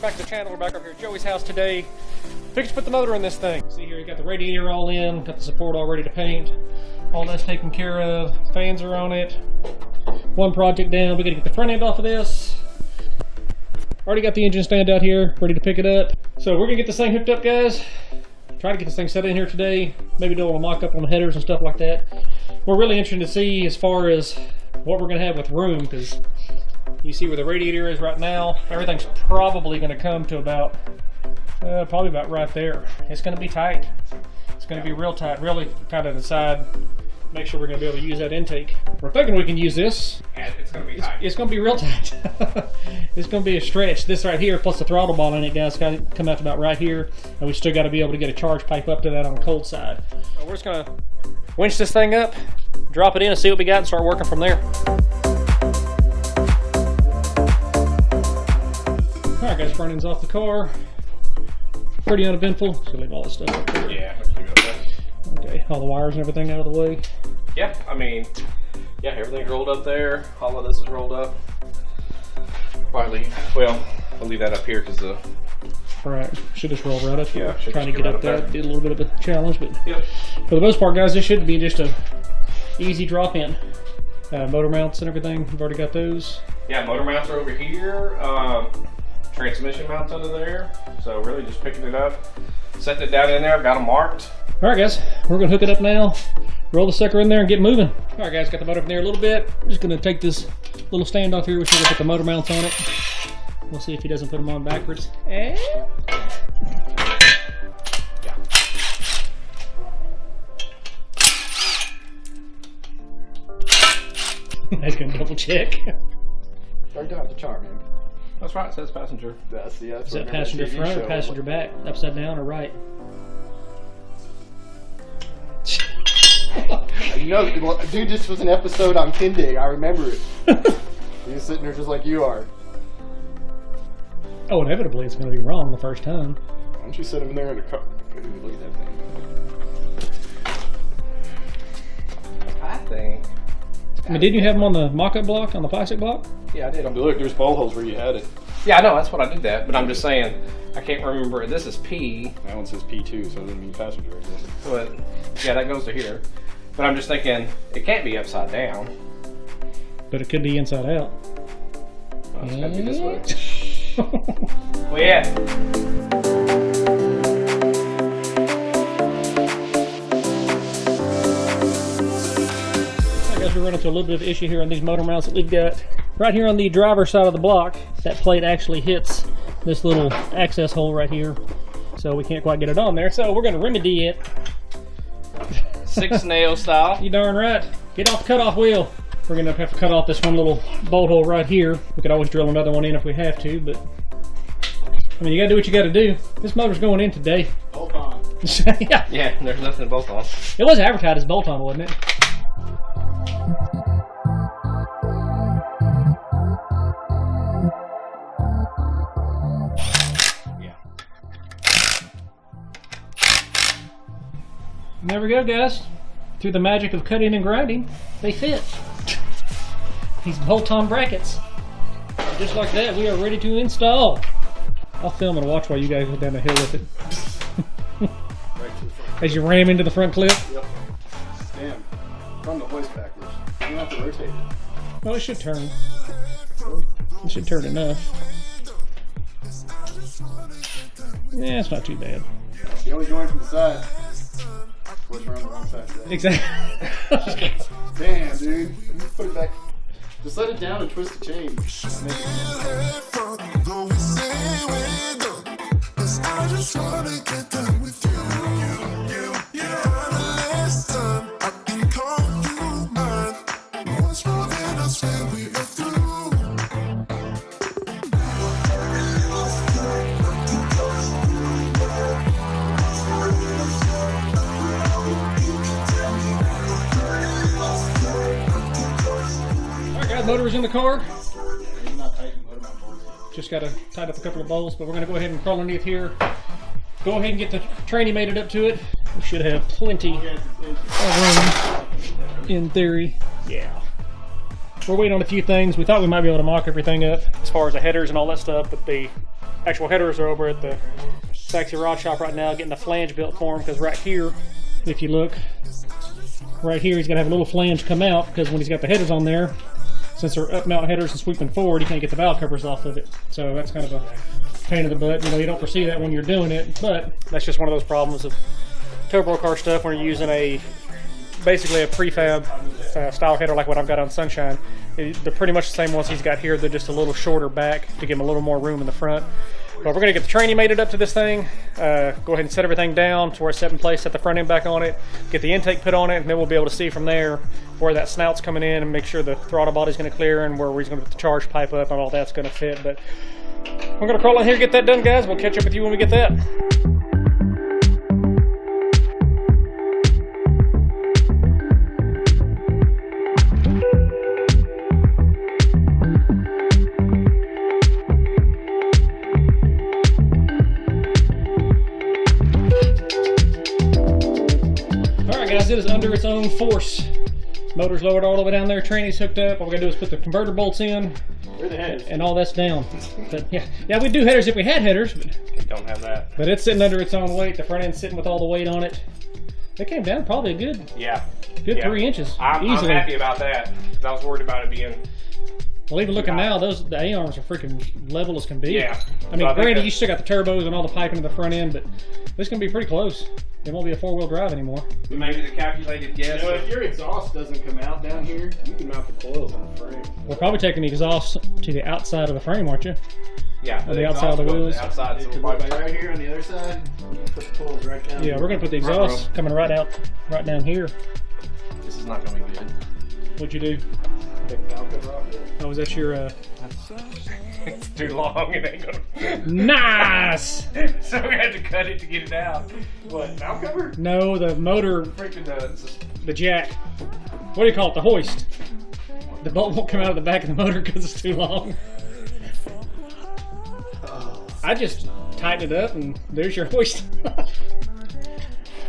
back to the channel. We're back up here at Joey's house today. Fixed to put the motor in this thing. See here, you got the radiator all in, got the support all ready to paint. All that's taken care of. Fans are on it. One project down. We gotta get the front end off of this. Already got the engine stand out here, ready to pick it up. So we're gonna get this thing hooked up, guys. Try to get this thing set in here today. Maybe do a little mock-up on the headers and stuff like that. We're really interested to see as far as what we're gonna have with room, because you see where the radiator is right now. Everything's probably gonna come to about, probably about right there. It's gonna be tight. It's gonna be real tight. Really kind of decide, make sure we're gonna be able to use that intake. We're thinking we can use this. And it's gonna be tight. It's gonna be real tight. It's gonna be a stretch. This right here, plus the throttle ball in it, guys, gotta come out to about right here. And we still gotta be able to get a charge pipe up to that on the cold side. So we're just gonna winch this thing up, drop it in and see what we got and start working from there. Alright guys, front end's off the car. Pretty uneventful. Just leave all this stuff up there. Yeah, let's leave it up there. Okay, all the wires and everything out of the way. Yeah, I mean, yeah, everything's rolled up there. All of this is rolled up. Probably leave, well, I'll leave that up here because the... Alright, should just roll right up here. Yeah, trying to get up there. Did a little bit of a challenge, but yep. For the most part, guys, this should be just a easy drop in. Motor mounts and everything, we've already got those. Yeah, motor mounts are over here. Transmission mounts under there. So really just picking it up, setting it down in there. I've got them marked. Alright guys, we're going to hook it up now. Roll the sucker in there and get moving. Alright guys, got the motor up in there a little bit. I'm just going to take this little stand off here. We're going to put the motor mounts on it. We'll see if he doesn't put them on backwards. And... yeah. I was going to double check. Right down at the chart, man. That's right, it says passenger. That's Is that passenger front or passenger back? Upside down or right? You know, dude, this was an episode on Kindig. I remember it. He was sitting there just like you are. Oh, inevitably it's going to be wrong the first time. Why don't you sit him in there in the car? Look at that thing. I think. I mean, didn't you have them on the mock-up block, on the plastic block? Yeah, I did. Look, there's ball holes where you had it. Yeah, I know, that's what I did that, but I'm just saying, I can't remember. This is P. That one says P2, so it doesn't mean passenger, I guess. But yeah, that goes to here. But I'm just thinking, it can't be upside down. But it could be inside out. Well, it's gotta be this way. Well, yeah. We run into a little bit of an issue here on these motor mounts that we've got. Right here on the driver's side of the block, that plate actually hits this little access hole right here. So we can't quite get it on there. So we're going to remedy it. 6-nail style. You darn right. Get off the cutoff wheel. We're going to have to cut off this one little bolt hole right here. We could always drill another one in if we have to, but I mean, you got to do what you got to do. This motor's going in today. Bolt on. Yeah. Yeah, there's nothing to bolt on. It was advertised as bolt on, wasn't it? And there we go, guys. Through the magic of cutting and grinding, they fit. These bolt-on brackets. And just like that, we are ready to install. I'll film and watch while you guys go down the hill with it. As you ram into the front clip. Yep. Damn. Run the hoist backwards. You don't have to rotate it. Well, it should turn. It should turn enough. Yeah, it's not too bad. You only going from the side. Push around the wrong side. Exactly. Damn, dude. Just put it back. Just let it down and twist the chain. Motor is in the car. Just got to tighten up a couple of bolts, but we're going to go ahead and crawl underneath here. Go ahead and get the tranny mated up to it. We should have plenty of room in theory. Yeah. We're waiting on a few things. We thought we might be able to mock everything up as far as the headers and all that stuff, but the actual headers are over at the Saxy Rod Shop right now, getting the flange built for him, because right here, if you look, right here he's going to have a little flange come out, because when he's got the headers on there, since they're up mount headers and sweeping forward, you can't get the valve covers off of it. So that's kind of a pain in the butt. You know, you don't foresee that when you're doing it, but that's just one of those problems of turbo car stuff when you're using basically a prefab style header like what I've got on Sunshine. They're pretty much the same ones he's got here. They're just a little shorter back to give him a little more room in the front. But we're going to get the tranny mated up to this thing, go ahead and set everything down to where it's set in place, set the front end back on it, get the intake put on it, and then we'll be able to see from there where that snout's coming in and make sure the throttle body's going to clear and where he's going to put the charge pipe up and all that's going to fit. But I'm going to crawl in here and get that done, guys. We'll catch up with you when we get that. It is under its own force. Motor's lowered all the way down there, tranny's hooked up. All we gotta do is put the converter bolts in. Where are the headers? And all that's down. But yeah, we'd do headers if we had headers, but We don't have that. But it's sitting under its own weight. The front end's sitting with all the weight on it. It came down probably a good 3 inches. I'm happy about that, because I was worried about it being... Well, even looking now, the A-arms are freaking level as can be. Yeah. I mean, granted, you still got the turbos and all the piping in the front end, but this can be pretty close. It won't be a four-wheel drive anymore. Maybe the calculated guess. You know, if your exhaust doesn't come out down here, you can mount the coils on the frame. We're probably taking the exhaust to the outside of the frame, aren't you? Yeah. On the outside of the wheels. Outside, so Like right here on the other side, you can put the coils right down. Yeah, we're gonna put the exhaust coming right down here. This is not gonna be good. What'd you do? Oh, was that your It's too long, it ain't gonna... Nice! So we had to cut it to get it out. What, valve cover? No, the motor, Freaking the jack. What do you call it? The hoist. The bolt won't come out of the back of the motor because it's too long. I just tightened it up and there's your hoist.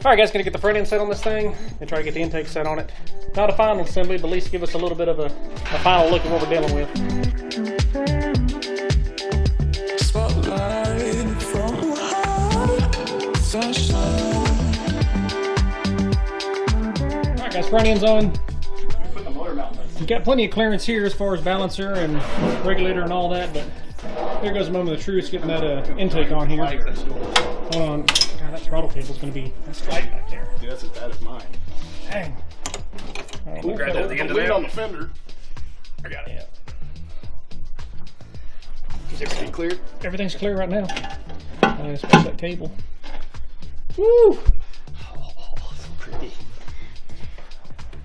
Alright guys, gonna get the front end set on this thing and try to get the intake set on it. Not a final assembly, but at least give us a little bit of a final look at what we're dealing with. Spotlight from high, sunshine. Alright guys, front end's on. Put the motor mount on. You've got plenty of clearance here as far as balancer and regulator and all that, but there goes the moment of truth, getting that intake on here. Hold on. God, that throttle cable's going to be tight back there. Dude, that's as bad as mine. Dang. We'll grab that at the end of Weight that. on the fender. I got it. Yeah. Is everything clear? Everything's clear right now. Let's push that cable. Woo! Oh, so pretty.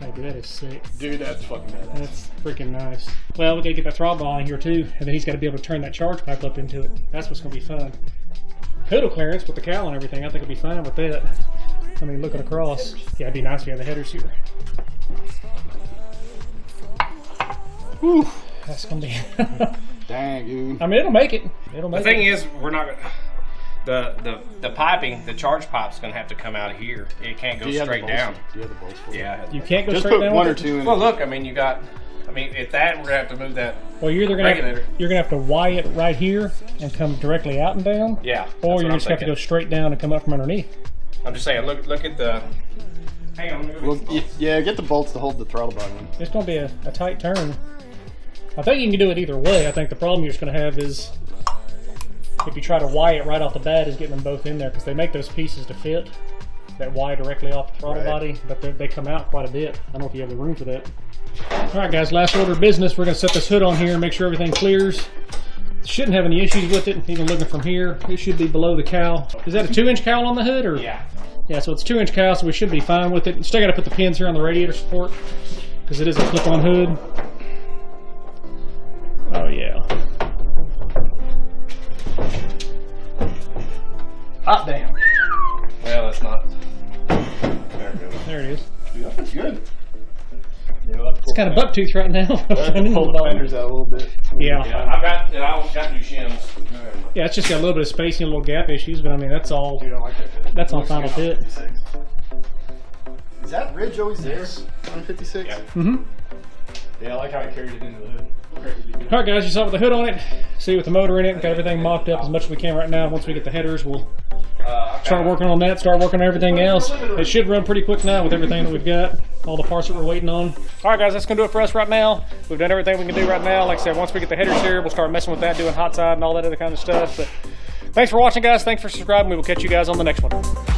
Baby, that is sick. Dude, that's fucking badass. That's freaking nice. Well, we gotta get that throttle on here too, and then he's got to be able to turn that charge pipe up into it. That's what's gonna be fun. Hoodle clearance with the cowl and everything, I think it'll be fine with that. I mean, looking across, yeah, it'd be nice if we had the headers here. Whew, that's gonna be. Dang, dude. I mean, it'll make it. It'll make The thing it. is, we're not gonna... The piping, the charge pipe's gonna have to come out of here. It can't go straight down. Do you have the bolts for it? Yeah. You can't go Just straight put down. one or with it? two in. Well, look, I mean, you got... I mean, at that, we're gonna have to move that... Well, you're either gonna regulator. you're gonna have to Y it right here and come directly out and down. Yeah. Or you just have to go straight down and come up from underneath. I'm just saying, look at the... Hang on, let me Well, yeah, get the bolts to hold the throttle body in. It's going to be a tight turn. I think you can do it either way. I think the problem you're just going to have is if you try to Y it right off the bat is getting them both in there, because they make those pieces to fit that Y directly off the throttle body, but they come out quite a bit. I don't know if you have the room for that. Alright guys, last order of business. We're going to set this hood on here and make sure everything clears. Shouldn't have any issues with it. Even looking from here, it should be below the cowl. Is that a 2-inch cowl on the hood? Or? Yeah. Yeah, so it's 2-inch cowl, so we should be fine with it. Still got to put the pins here on the radiator support because it is a clip-on hood. Oh yeah. Hot damn. Well, that's not... There we go. There it is. Yeah, that's good. It's kind of bucktooth right now. Pull the fenders out a little bit. Yeah. I got new shims. Yeah, it's just got a little bit of spacing, a little gap issues, but I mean that's all. Dude, I like that fit. That's on final fit. Is that ridge always there on 56? Yeah. Mm-hmm. Yeah, I like how I carried it into the hood. All right, guys, you saw with the hood on it. See with the motor in it. Got everything mocked up as much as we can right now. Once we get the headers, we'll start working on that. Start working on everything else. It should run pretty quick now with everything that we've got. All the parts that we're waiting on. All right, guys, that's gonna do it for us right now. We've done everything we can do right now. Like I said, once we get the headers here, we'll start messing with that, doing hot side and all that other kind of stuff. But thanks for watching, guys. Thanks for subscribing. We will catch you guys on the next one.